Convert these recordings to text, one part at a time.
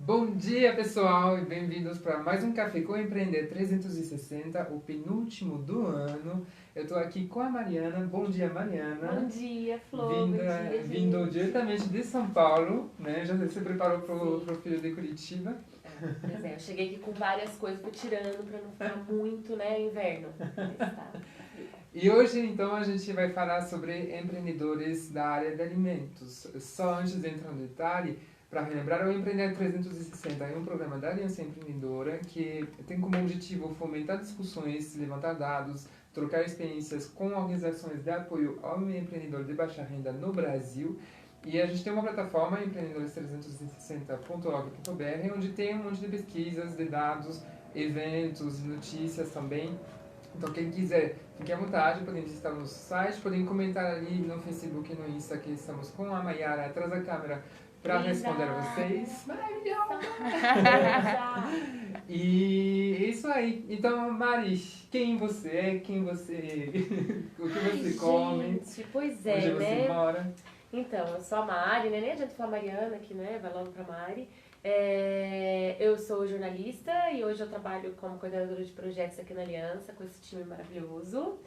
Bom dia, pessoal, e bem-vindos para mais um Café com Empreender 360, o penúltimo do ano. Eu estou aqui com a Mariana. Bom dia, Mariana. Bom dia, Flor. Bom dia, Vindo gente. diretamente de São Paulo, né? Já se preparou pro filho de Curitiba? Pois é, eu cheguei aqui com várias coisas, fui tirando para não ficar muito, né, inverno. E hoje, então, a gente vai falar sobre empreendedores da área de alimentos. Só antes de entrar no detalhe, para relembrar, o Empreender 360 é um programa da Aliança Empreendedora que tem como objetivo fomentar discussões, levantar dados, trocar experiências com organizações de apoio ao empreendedor de baixa renda no Brasil. E a gente tem uma plataforma, empreendedores360.org.br, onde tem um monte de pesquisas, de dados, eventos, notícias também. Então, quem quiser, fique à vontade, podem visitar o nosso site, podem comentar ali no Facebook e no Insta que estamos com a Mayara atrás da câmera para responder a vocês. Maravilhosa! E é isso aí. Então, Mari, quem você é, o que você come, gente, pois é, onde você mora. Então, eu sou a Mari, né? Nem adianta falar Mariana aqui, né? Vai logo pra Mari. Eu sou jornalista e hoje eu trabalho como coordenadora de projetos aqui na Aliança, com esse time maravilhoso.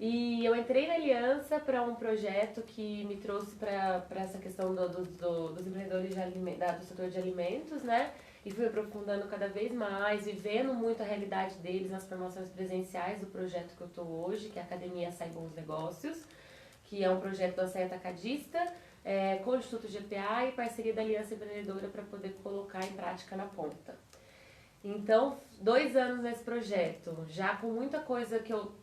E eu entrei na Aliança para um projeto que me trouxe para essa questão dos empreendedores do setor de alimentos, né? E fui aprofundando cada vez mais, vivendo muito a realidade deles nas formações presenciais do projeto que eu estou hoje, que é a Academia Açaí Bons Negócios, que é um projeto do Açaí Atacadista, com o Instituto GPA e parceria da Aliança Empreendedora para poder colocar em prática na ponta. Então, 2 anos nesse projeto, já com muita coisa que eu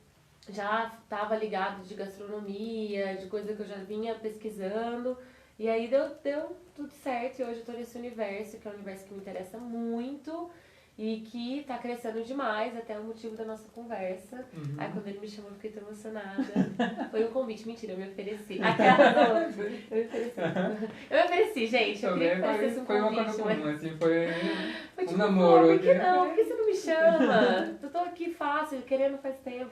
já estava ligado de gastronomia, de coisa que eu já vinha pesquisando, e aí deu tudo certo, e hoje eu estou nesse universo, que é um universo que me interessa muito, e que está crescendo demais, até o motivo da nossa conversa. Aí quando ele me chamou, eu fiquei tão emocionada. Foi um convite, mentira, eu me ofereci. Eu me ofereci, gente. Eu queria que fosse um foi uma convite, coisa comum, assim, foi tipo, um namoro. Por que não? Por que você não me chama? Eu tô aqui fácil, querendo faz tempo.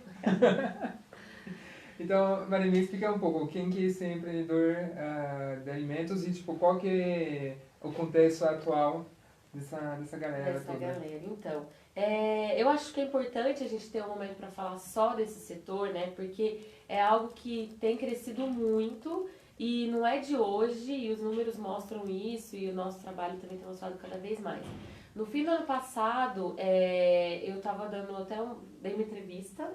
Então, Maria, me explica um pouco quem que é esse empreendedor de alimentos e tipo, qual que é o contexto atual dessa galera toda. Então, eu acho que é importante a gente ter um momento para falar só desse setor, né? Porque é algo que tem crescido muito e não é de hoje, e os números mostram isso, e o nosso trabalho também tem mostrado cada vez mais. No fim do ano passado, eu tava dei uma entrevista,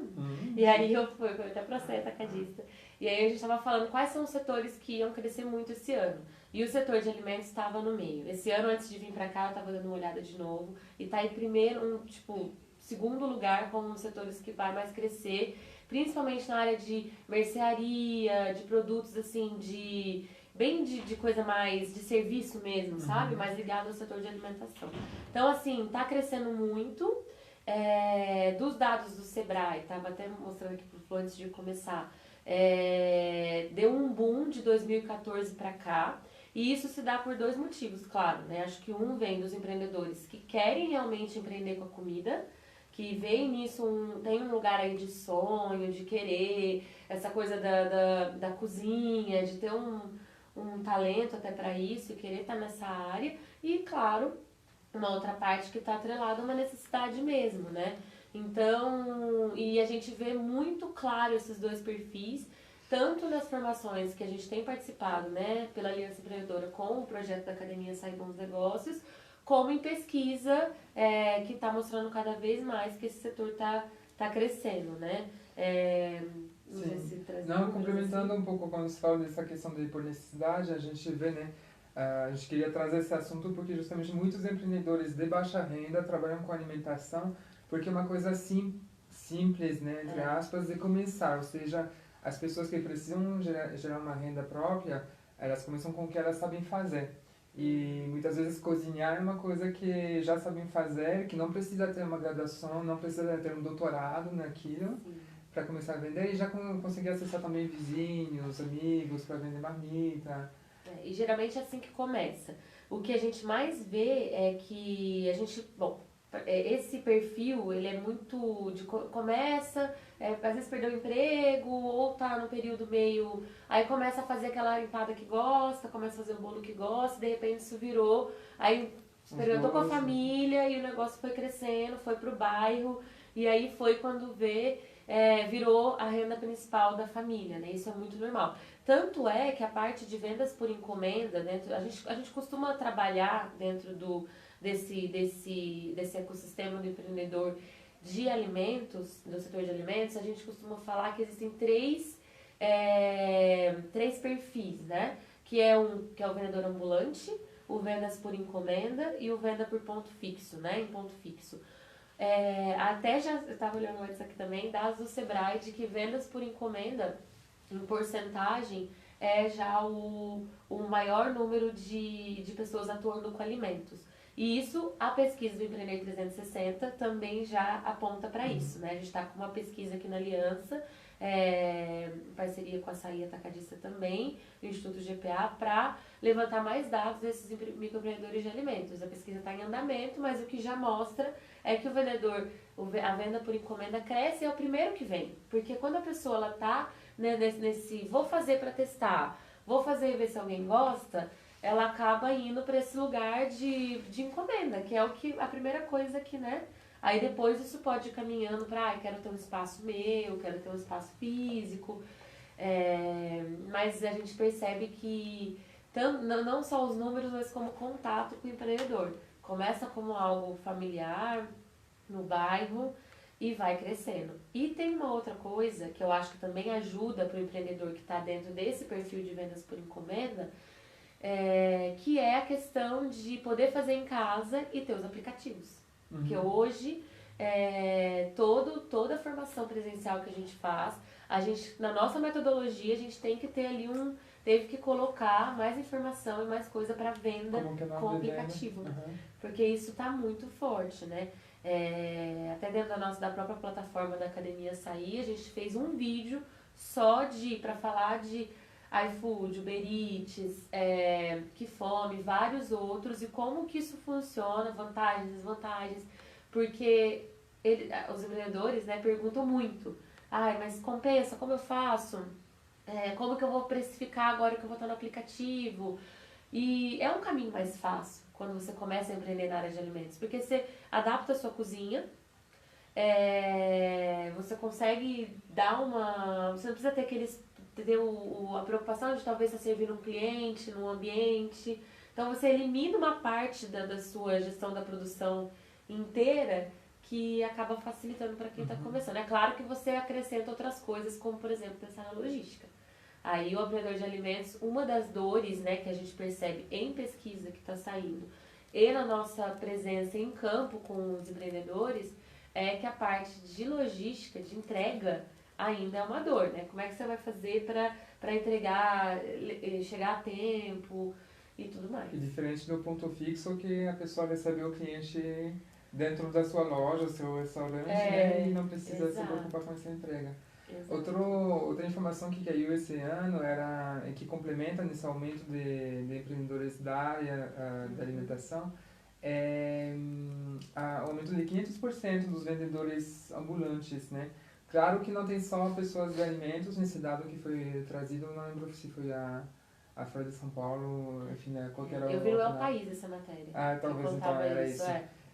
e aí eu fui até pra ser atacadista. E aí a gente tava falando quais são os setores que iam crescer muito esse ano. E o setor de alimentos estava no meio. Esse ano, antes de vir pra cá, eu tava dando uma olhada de novo, e tá em segundo lugar como um dos setores que vai mais crescer, principalmente na área de mercearia, de produtos assim, de coisa mais de serviço mesmo, sabe? Mais ligado ao setor de alimentação. Então, assim, tá crescendo muito. Dos dados do Sebrae, tava até mostrando aqui pro Flor antes de começar, deu um boom de 2014 para cá. E isso se dá por 2 motivos, claro, né? Acho que um vem dos empreendedores que querem realmente empreender com a comida, que veem nisso, tem um lugar aí de sonho, de querer, essa coisa da cozinha, de ter um talento até para isso e querer estar nessa área. E, claro, uma outra parte que está atrelada a uma necessidade mesmo, né? Então, e a gente vê muito claro esses 2 perfis, tanto nas formações que a gente tem participado, né, pela Aliança Empreendedora com o projeto da Academia Açaí Bons Negócios, como em pesquisa, que está mostrando cada vez mais que esse setor tá crescendo, né? Não, complementando um pouco quando você fala dessa questão de por necessidade, a gente vê, né, a gente queria trazer esse assunto porque justamente muitos empreendedores de baixa renda trabalham com alimentação porque é uma coisa assim, simples, né, entre aspas, de começar, ou seja, as pessoas que precisam gerar uma renda própria, elas começam com o que elas sabem fazer. E muitas vezes cozinhar é uma coisa que já sabem fazer, que não precisa ter uma graduação, não precisa ter um doutorado naquilo para começar a vender e já conseguir acessar também vizinhos, amigos para vender marmita. E geralmente é assim que começa. O que a gente mais vê é que esse perfil, ele é muito começa, às vezes perdeu o emprego, ou tá no período meio, aí começa a fazer aquela empada que gosta, começa a fazer o bolo que gosta, de repente isso virou, aí experimentou com a família e o negócio foi crescendo, foi pro bairro e aí foi quando virou a renda principal da família, né? Isso é muito normal. Tanto é que a parte de vendas por encomenda, a gente costuma trabalhar dentro desse ecossistema do empreendedor de alimentos, do setor de alimentos, a gente costuma falar que existem três perfis, né? Que é o vendedor ambulante, o vendas por encomenda e o venda por ponto fixo, né? Em ponto fixo. Até já estava olhando antes aqui também, dados do Sebrae, de que vendas por encomenda, em porcentagem, é já o maior número de pessoas atuando com alimentos. E isso, a pesquisa do Empreender 360 também já aponta para isso, né? A gente está com uma pesquisa aqui na Aliança, em parceria com a Açaí Atacadista também, o Instituto GPA, para levantar mais dados desses microempreendedores de alimentos. A pesquisa está em andamento, mas o que já mostra é que a venda por encomenda cresce, é o primeiro que vem. Porque quando a pessoa está nesse vou fazer para testar, vou fazer e ver se alguém gosta, ela acaba indo para esse lugar de encomenda, que é a primeira coisa que, né? Aí depois isso pode ir caminhando para, quero ter um espaço meu, quero ter um espaço físico. Mas a gente percebe que não só os números, mas como contato com o empreendedor. Começa como algo familiar, no bairro, e vai crescendo. E tem uma outra coisa que eu acho que também ajuda para o empreendedor que está dentro desse perfil de vendas por encomenda, que é a questão de poder fazer em casa e ter os aplicativos. Porque hoje, toda a formação presencial que a gente faz, na nossa metodologia, a gente tem que ter ali teve que colocar mais informação e mais coisa para venda com o aplicativo. Porque isso está muito forte, né? Até dentro da própria plataforma da Academia Açaí, a gente fez um vídeo só para falar de iFood, Uber Eats, Que Fome, vários outros, e como que isso funciona, vantagens, desvantagens, porque os empreendedores, né, perguntam muito, mas compensa, como eu faço? Como que eu vou precificar agora que eu vou estar no aplicativo? E é um caminho mais fácil quando você começa a empreender na área de alimentos, porque você adapta a sua cozinha, você consegue você não precisa ter a preocupação de talvez estar servindo um cliente num ambiente. Então você elimina uma parte da sua gestão da produção inteira que acaba facilitando para quem está começando. É claro que você acrescenta outras coisas, como por exemplo pensar na logística. Aí o operador de alimentos, uma das dores, né, que a gente percebe em pesquisa que está saindo e na nossa presença em campo com os empreendedores, é que a parte de logística, de entrega, ainda é uma dor, né? Como é que você vai fazer para entregar, chegar a tempo e tudo mais. E diferente do ponto fixo, que a pessoa recebe o cliente dentro da sua loja, seu restaurante, né? E não precisa se preocupar com essa entrega. Outra informação que caiu esse ano que complementa nesse aumento de empreendedores da área da alimentação, o aumento de 500% dos vendedores ambulantes, né? Claro que não tem só pessoas de alimentos, nesse dado que foi trazido, não lembro se foi a Folha de São Paulo, enfim, qualquer outra. Eu vi no El País essa matéria. Talvez então era isso.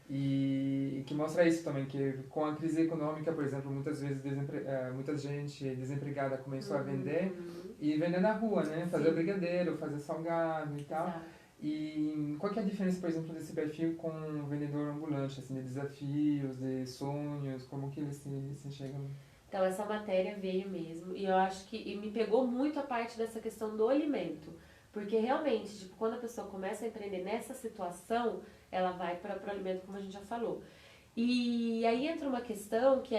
E que mostra isso também, que com a crise econômica, por exemplo, muitas vezes muita gente desempregada começou a vender e vender na rua, né? Fazer brigadeiro, fazer salgado e tal. Exato. E qual que é a diferença, por exemplo, desse perfil com o vendedor ambulante, assim, de desafios, de sonhos, como que eles se enxergam? Então, essa matéria veio mesmo, e eu acho que me pegou muito a parte dessa questão do alimento, porque realmente, tipo, quando a pessoa começa a empreender nessa situação, ela vai para o alimento, como a gente já falou. E aí entra uma questão que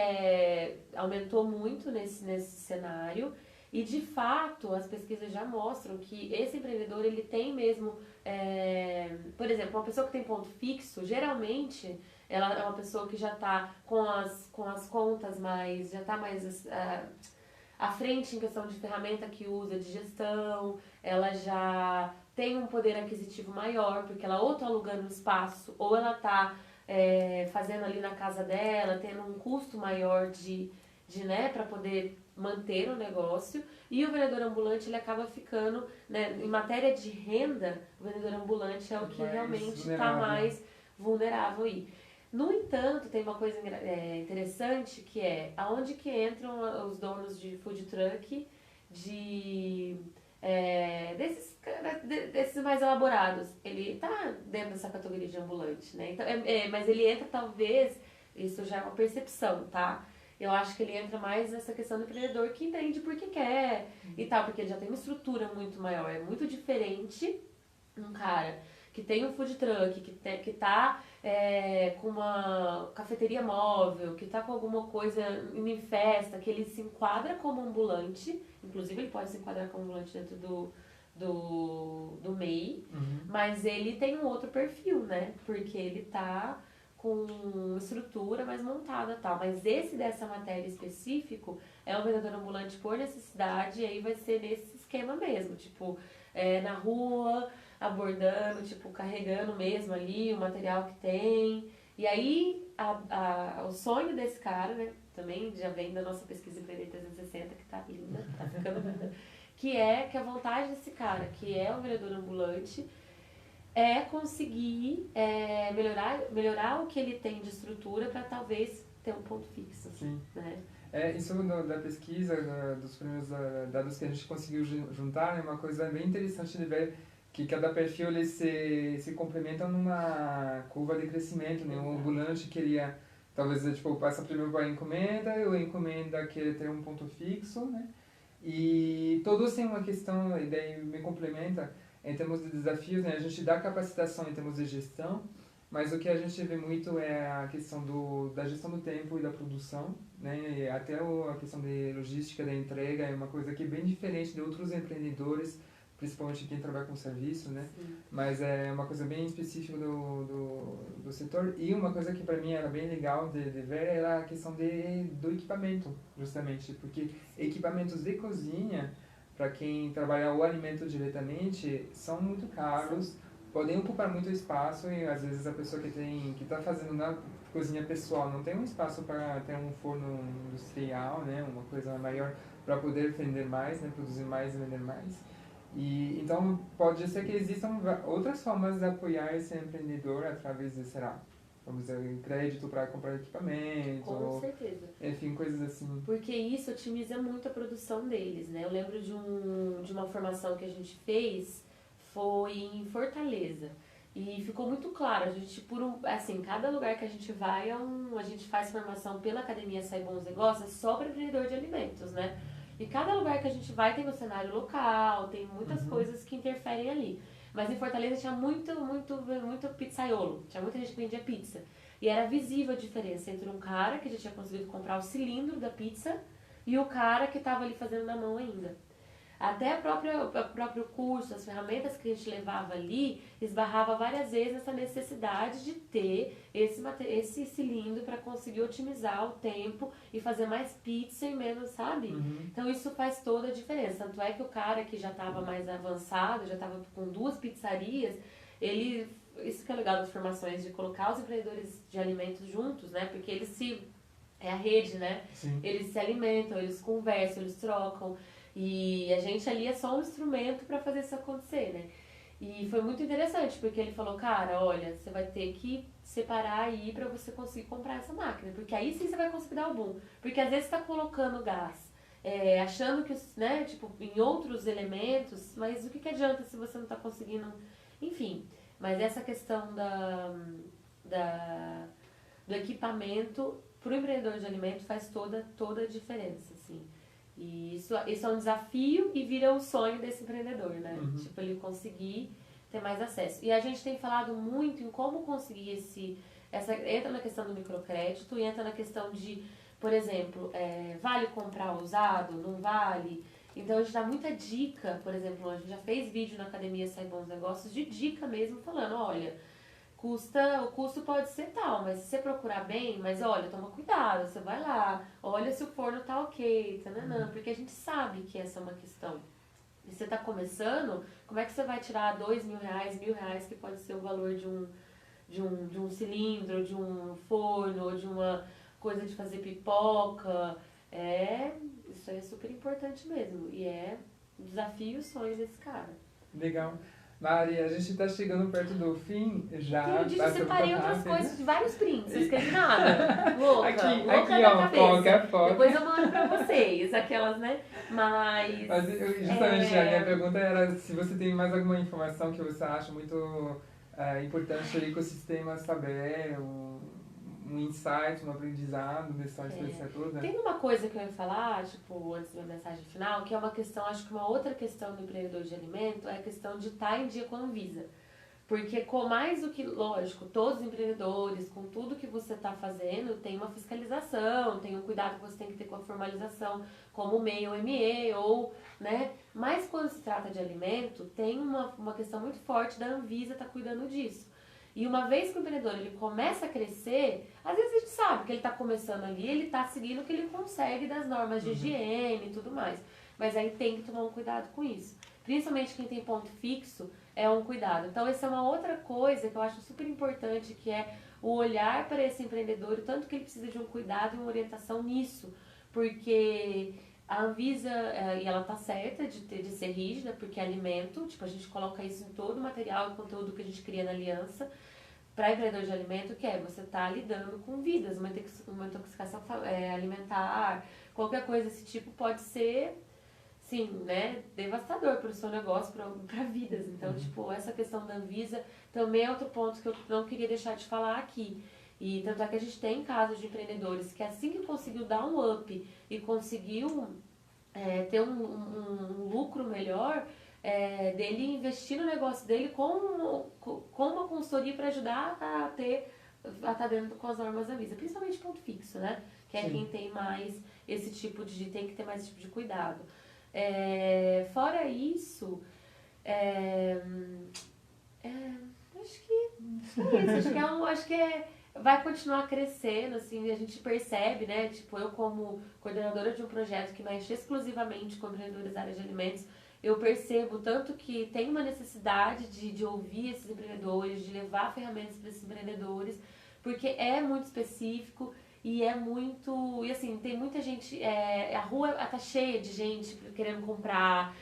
aumentou muito nesse cenário, e de fato as pesquisas já mostram que esse empreendedor, ele tem mesmo, por exemplo, uma pessoa que tem ponto fixo, geralmente ela é uma pessoa que já está com as contas já está mais à frente em questão de ferramenta que usa, de gestão, ela já tem um poder aquisitivo maior, porque ela ou está alugando um espaço, ou ela está fazendo ali na casa dela, tendo um custo maior né, para poder manter o negócio. E o vendedor ambulante, ele acaba ficando, né, em matéria de renda, o vendedor ambulante é o que realmente está mais vulnerável aí. No entanto, tem uma coisa interessante que é aonde que entram os donos de food truck, desses mais elaborados. Ele tá dentro dessa categoria de ambulante, né? Então, mas ele entra talvez, isso já é uma percepção, tá? Eu acho que ele entra mais nessa questão do empreendedor que entende porque quer e tal, porque ele já tem uma estrutura muito maior. É muito diferente um cara que tem um food truck, que tá com uma cafeteria móvel, que tá com alguma coisa em festa, que ele se enquadra como ambulante, inclusive ele pode se enquadrar como ambulante dentro do MEI, mas ele tem um outro perfil, né? Porque ele tá com estrutura mais montada e tal. Mas esse dessa matéria específico é um vendedor ambulante por necessidade, e aí vai ser nesse esquema mesmo, tipo, na rua, abordando, tipo, carregando mesmo ali o material que tem. E aí, o sonho desse cara, né, também já vem da nossa pesquisa Empreender 360, que tá linda, tá ficando linda, que a vontade desse cara, que é um vendedor ambulante, é conseguir melhorar o que ele tem de estrutura para talvez ter um ponto fixo. Sim. Né? Isso da pesquisa, dos primeiros dados que a gente conseguiu juntar, é uma coisa bem interessante de ver que cada perfil ele se complementam numa curva de crescimento, né? O ambulante queria, talvez, tipo, passa primeiro para a encomenda, e a encomenda quer ter um ponto fixo, né? E todos têm uma questão, e daí me complementa, em termos de desafios, né? A gente dá capacitação em termos de gestão, mas o que a gente vê muito é a questão da gestão do tempo e da produção, né? E até a questão de logística da entrega é uma coisa que é bem diferente de outros empreendedores, principalmente quem trabalha com serviço, né? Sim. Mas é uma coisa bem específica do setor. E uma coisa que para mim era bem legal de ver era a questão do equipamento, justamente, porque equipamentos de cozinha, para quem trabalha o alimento diretamente, são muito caros. Sim. Podem ocupar muito espaço e às vezes a pessoa que está fazendo na cozinha pessoal não tem um espaço para ter um forno industrial, né, uma coisa maior para poder vender mais, né, produzir mais e vender mais. E então pode ser que existam outras formas de apoiar esse empreendedor através de, será, vamos dizer, crédito para comprar equipamento. Com certeza. Enfim, coisas assim. Porque isso otimiza muito a produção deles, né? Eu lembro de uma formação que a gente fez, foi em Fortaleza. E ficou muito claro, a gente, assim, cada lugar que a gente vai, a gente faz formação pela Academia Sai Bons Negócios só para empreendedor de alimentos, né? E cada lugar que a gente vai tem um cenário local, tem muitas coisas que interferem ali. Mas em Fortaleza tinha muito pizzaiolo, tinha muita gente que vendia pizza. E era visível a diferença entre um cara que já tinha conseguido comprar o cilindro da pizza e o cara que estava ali fazendo na mão ainda. Até o próprio curso, as ferramentas que a gente levava ali, esbarrava várias vezes nessa necessidade de ter esse cilindro para conseguir otimizar o tempo e fazer mais pizza e menos, sabe? Então isso faz toda a diferença. Tanto é que o cara que já estava mais avançado, já estava com 2 pizzarias, isso que é legal das formações, de colocar os empreendedores de alimentos juntos, né? Porque é a rede, né? Sim. Eles se alimentam, eles conversam, eles trocam. E a gente ali é só um instrumento para fazer isso acontecer, né? E foi muito interessante, porque ele falou, cara, olha, você vai ter que separar aí para você conseguir comprar essa máquina, porque aí sim você vai conseguir dar o boom. Porque às vezes você tá colocando gás, achando que, né, tipo, em outros elementos, mas o que adianta se você não tá conseguindo... Enfim, mas essa questão do equipamento pro empreendedor de alimento faz toda a diferença, assim. E isso é um desafio e vira o sonho desse empreendedor, né? Tipo, ele conseguir ter mais acesso. E a gente tem falado muito em como conseguir entra na questão do microcrédito e entra na questão de, por exemplo, vale comprar usado, não vale? Então a gente dá muita dica, por exemplo, a gente já fez vídeo na Academia Sai Bons Negócios de dica mesmo, falando, olha, o custo pode ser tal, mas se você procurar bem, mas olha, toma cuidado, você vai lá, olha se o forno tá ok, porque a gente sabe que essa é uma questão. E você tá começando, como é que você vai tirar R$2.000, R$1.000, que pode ser o valor de um cilindro, de um forno, ou de uma coisa de fazer pipoca? Isso é super importante mesmo, e é desafio e sonhos desse cara. Legal. Maria, a gente está chegando perto do fim já. Eu disse, eu separei outras coisas de vários prints, não escrevi nada. Louca, Aqui, louca da ó, cabeça. foca. Depois eu mando pra vocês, aquelas, né? Mas Justamente a minha pergunta era se você tem mais alguma informação que você acha muito importante o ecossistema saber, um insight, um aprendizado dessa experiência toda. Tem uma coisa que eu ia falar, tipo, antes da minha mensagem final, que é uma questão, acho que uma outra questão do empreendedor de alimento é a questão de estar em dia com a Anvisa. Porque com mais do que, lógico, todos os empreendedores, com tudo que você está fazendo, tem uma fiscalização, tem um cuidado que você tem que ter com a formalização, como o MEI ou ME, ou, né? Mas quando se trata de alimento, tem uma questão muito forte da Anvisa estar cuidando disso. E uma vez que o empreendedor ele começa a crescer, às vezes a gente sabe que ele está começando ali, ele está seguindo o que ele consegue das normas de higiene e tudo mais. Mas aí tem que tomar um cuidado com isso. Principalmente quem tem ponto fixo, é um cuidado. Então, essa é uma outra coisa que eu acho super importante, que é o olhar para esse empreendedor, o tanto que ele precisa de um cuidado e uma orientação nisso. Porque a Anvisa, e ela tá certa de ser rígida, porque é alimento, tipo, a gente coloca isso em todo o material e conteúdo que a gente cria na aliança, para empreendedor de alimento, que é você tá lidando com vidas, uma intoxicação alimentar, qualquer coisa desse tipo pode ser, sim, né, devastador para o seu negócio, para vidas. Então, tipo, essa questão da Anvisa também é outro ponto que eu não queria deixar de falar aqui. E tanto é que a gente tem casos de empreendedores que assim que conseguiu dar um up e conseguiu ter um lucro melhor, dele investir no negócio dele com uma consultoria para ajudar a estar dentro com as normas da Anvisa, principalmente ponto fixo, né? Que é quem tem mais esse tipo tem que ter mais esse tipo de cuidado. Fora isso, acho que é isso, acho que vai continuar crescendo, assim, a gente percebe, né, tipo, eu como coordenadora de um projeto que mexe exclusivamente com empreendedores da área de alimentos, eu percebo tanto que tem uma necessidade de ouvir esses empreendedores, de levar ferramentas para esses empreendedores, porque é muito específico e e assim, tem muita gente, a rua tá cheia de gente querendo comprar.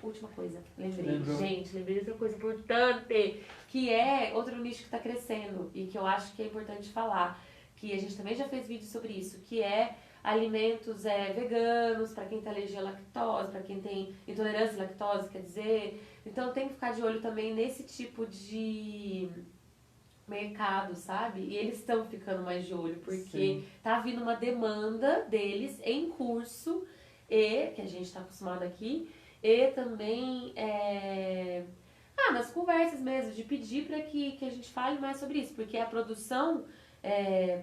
Última coisa, lembrei de outra coisa importante, que é outro nicho que está crescendo e que eu acho que é importante falar, que a gente também já fez vídeo sobre isso, que é alimentos veganos, para quem tem alergia à lactose, para quem tem intolerância à lactose, quer dizer. Então tem que ficar de olho também nesse tipo de mercado, sabe? E eles estão ficando mais de olho, porque tá vindo uma demanda deles em curso, que a gente está acostumado aqui, e também nas conversas mesmo, de pedir para que a gente fale mais sobre isso, porque a produção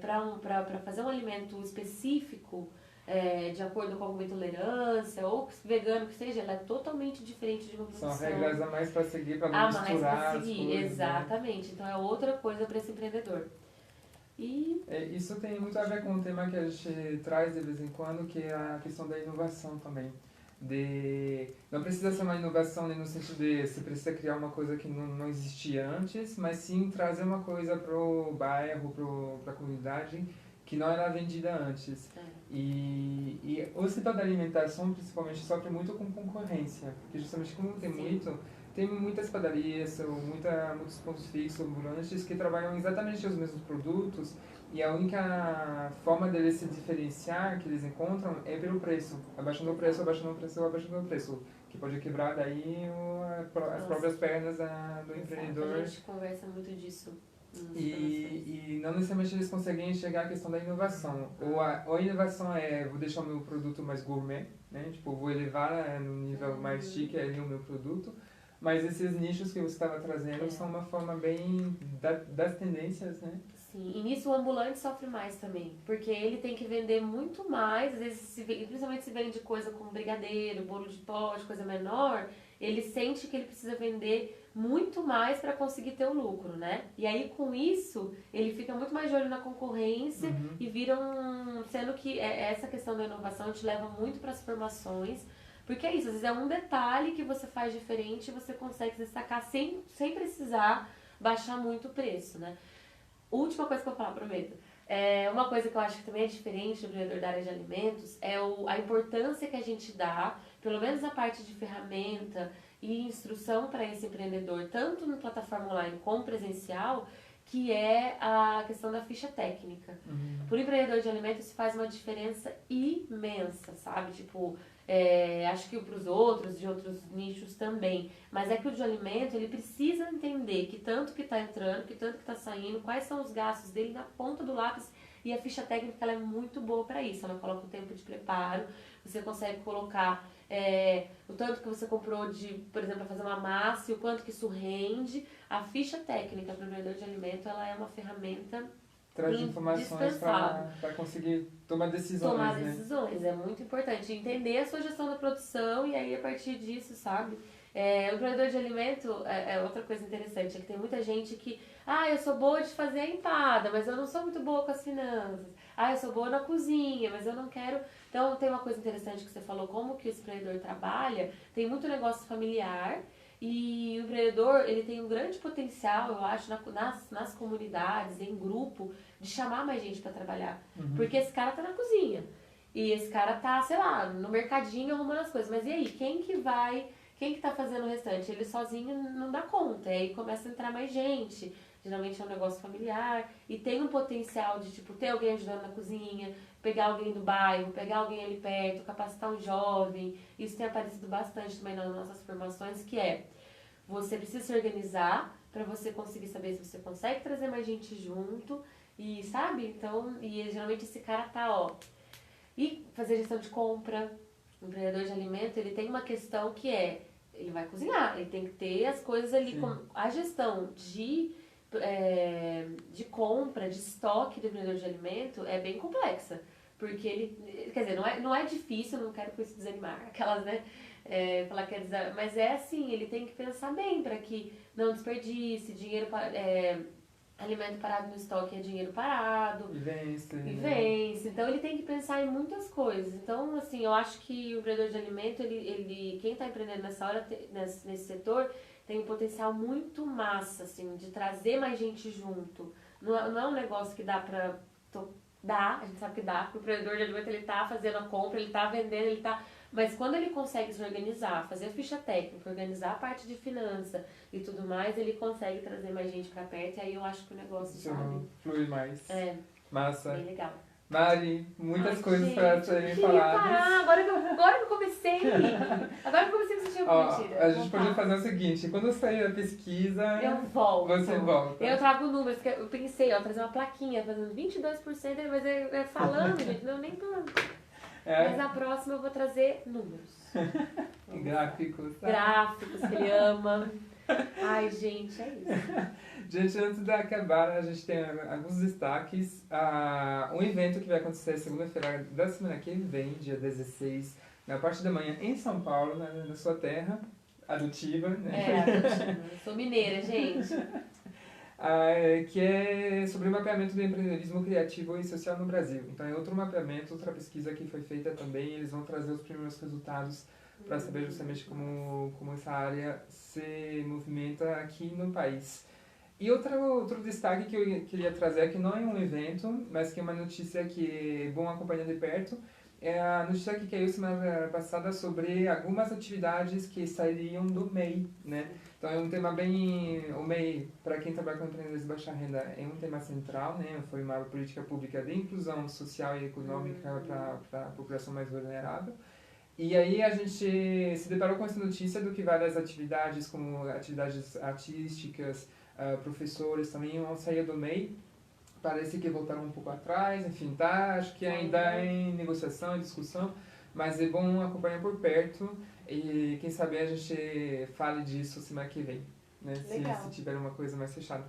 para fazer um alimento específico, de acordo com alguma intolerância, ou vegano que seja, ela é totalmente diferente de uma produção. São regras a mais para seguir, para não misturar as coisas. Exatamente. Né? Então é outra coisa para esse empreendedor. Isso tem muito a ver com um tema que a gente traz de vez em quando, que é a questão da inovação também. Não precisa ser uma inovação nem no sentido de você precisa criar uma coisa que não existia antes, mas sim trazer uma coisa para o bairro, para a comunidade que não era vendida antes. E o setor da alimentação principalmente sofre muito com concorrência, porque justamente como tem muitas padarias, muitos pontos fixos, ambulantes que trabalham exatamente os mesmos produtos, e a única forma deles se diferenciar que eles encontram é pelo preço, abaixando o preço, que pode quebrar daí as próprias pernas do empreendedor. A gente conversa muito disso. E não necessariamente eles conseguem enxergar a questão da inovação. Ou a inovação vou deixar o meu produto mais gourmet, né? Tipo, vou elevar no nível mais chique ali o meu produto. Mas esses nichos que você estava trazendo são uma forma bem das tendências, né? Sim, e nisso o ambulante sofre mais também, porque ele tem que vender muito mais, às vezes, principalmente se vende coisa como brigadeiro, bolo de pote, coisa menor, ele sente que ele precisa vender muito mais para conseguir ter o lucro, né? E aí, com isso, ele fica muito mais de olho na concorrência e sendo que essa questão da inovação te leva muito para as formações, porque é isso, às vezes é um detalhe que você faz diferente e você consegue se destacar sem precisar baixar muito o preço, né? Última coisa que eu vou falar, prometo. Uma coisa que eu acho que também é diferente do empreendedor da área de alimentos é a importância que a gente dá, pelo menos na parte de ferramenta e instrução para esse empreendedor, tanto na plataforma online como presencial, que é a questão da ficha técnica. Para o empreendedor de alimentos isso faz uma diferença imensa, sabe? Tipo, acho que para os outros, de outros nichos também. Mas é que o de alimento, ele precisa entender que tanto que está entrando, que tanto que está saindo, quais são os gastos dele na ponta do lápis. E a ficha técnica ela é muito boa para isso. Ela coloca o tempo de preparo, você consegue colocar o tanto que você comprou por exemplo, para fazer uma massa e o quanto que isso rende. A ficha técnica para o empreendedor de alimento ela é uma ferramenta traz informações para conseguir tomar decisões. Tomar decisões, é muito importante. Entender a sua gestão da produção e aí a partir disso, sabe? O empreendedor de alimento é outra coisa interessante, é que tem muita gente que, eu sou boa de fazer a empada, mas eu não sou muito boa com as finanças. Eu sou boa na cozinha, mas eu não quero... Então, tem uma coisa interessante que você falou, como que esse empreendedor trabalha, tem muito negócio familiar e o empreendedor, ele tem um grande potencial, eu acho, nas comunidades, em grupo, de chamar mais gente para trabalhar. Porque esse cara tá na cozinha e esse cara tá, sei lá, no mercadinho arrumando as coisas. Mas e aí, quem que tá fazendo o restante? Ele sozinho não dá conta, aí começa a entrar mais gente. Geralmente é um negócio familiar e tem um potencial de, tipo, ter alguém ajudando na cozinha, pegar alguém do bairro, pegar alguém ali perto, capacitar um jovem. Isso tem aparecido bastante também nas nossas formações, que você precisa se organizar para você conseguir saber se você consegue trazer mais gente junto e, sabe? Então, geralmente esse cara tá, e fazer gestão de compra. O empreendedor de alimento, ele tem uma questão que ele vai cozinhar, ele tem que ter as coisas ali, a gestão de compra, de estoque do empreendedor de alimento é bem complexa, porque ele, quer dizer, não é difícil, não quero com isso desanimar, aquelas, né, falar que mas assim, ele tem que pensar bem para que não desperdice dinheiro, alimento parado no estoque é dinheiro parado. E vence. Então ele tem que pensar em muitas coisas. Então, assim, eu acho que o empreendedor de alimento, quem está empreendendo nessa hora, nesse setor, tem um potencial muito massa, assim, de trazer mais gente junto. Não é um negócio que dá pra... a gente sabe que dá, porque o empreendedor de alimento, ele tá fazendo a compra, ele tá vendendo, mas quando ele consegue se organizar, fazer a ficha técnica, organizar a parte de finança e tudo mais, ele consegue trazer mais gente pra perto, e aí eu acho que o negócio, sabe? Flui mais. Massa. Bem legal. Mari, muitas coisas para serem faladas. Agora que eu comecei. Agora que eu comecei a assistir a mentira. A gente podia fazer o seguinte, quando sair a pesquisa, eu volto. Você volta. Eu trago números, porque eu pensei, trazer uma plaquinha, fazendo 22%, mas falando, gente, não nem falando. Mas na próxima eu vou trazer números. Gráficos. Tá? Gráficos que ele ama. Ai, gente, é isso. Gente, antes de acabar, a gente tem alguns destaques. Um evento que vai acontecer segunda-feira da semana que vem, dia 16, na parte da manhã, em São Paulo, na sua terra adotiva. Né? Adotiva. Sou mineira, gente. Que é sobre o mapeamento do empreendedorismo criativo e social no Brasil. Então é outro mapeamento, outra pesquisa que foi feita também. Eles vão trazer os primeiros resultados para saber justamente como essa área se movimenta aqui no país. E outro destaque que eu queria trazer, que não é um evento, mas que é uma notícia que é bom acompanhar de perto, é a notícia que caiu semana passada sobre algumas atividades que sairiam do MEI, né? Então é um tema bem... O MEI, para quem trabalha com empreendedores de baixa renda, é um tema central, né? Foi uma política pública de inclusão social e econômica para a população mais vulnerável. E aí a gente se deparou com essa notícia do que várias atividades, como atividades artísticas, professores também vão sair do MEI. Parece que voltaram um pouco atrás, enfim, acho que ainda é em negociação e discussão, mas é bom acompanhar por perto e quem sabe a gente fale disso semana que vem, né? Se tiver uma coisa mais fechada.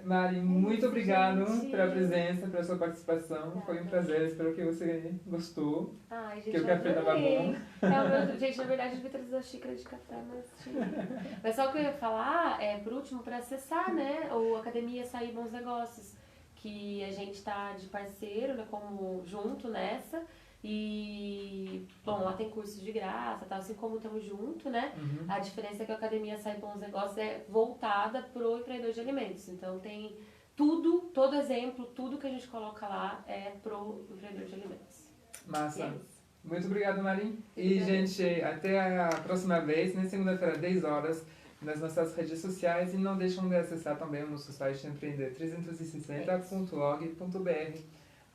Mari, muito obrigado pela presença, pela sua participação. Foi um prazer, espero que você gostou. Ai, gente, que o café estava bom. Gente, na verdade, eu devia trazer a xícara de café, mas só o que eu ia falar, por último, para acessar, né, o Academia Açaí Bons Negócios, que a gente está de parceiro, né, como junto nessa. E, bom, lá tem cursos de graça, tá? Assim como estamos junto, né? A diferença é que a Academia Açaí Bons Negócios é voltada pro empreendedor de alimentos. Então tem todo exemplo, tudo que a gente coloca lá é pro empreendedor de alimentos. Massa. Muito obrigado, Marim. E, gente, até a próxima vez, na segunda-feira, 10 horas, nas nossas redes sociais. E não deixam de acessar também o nosso site empreender360.org.br.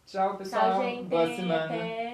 Tchau, pessoal. Tchau, gente. Boa semana. Até.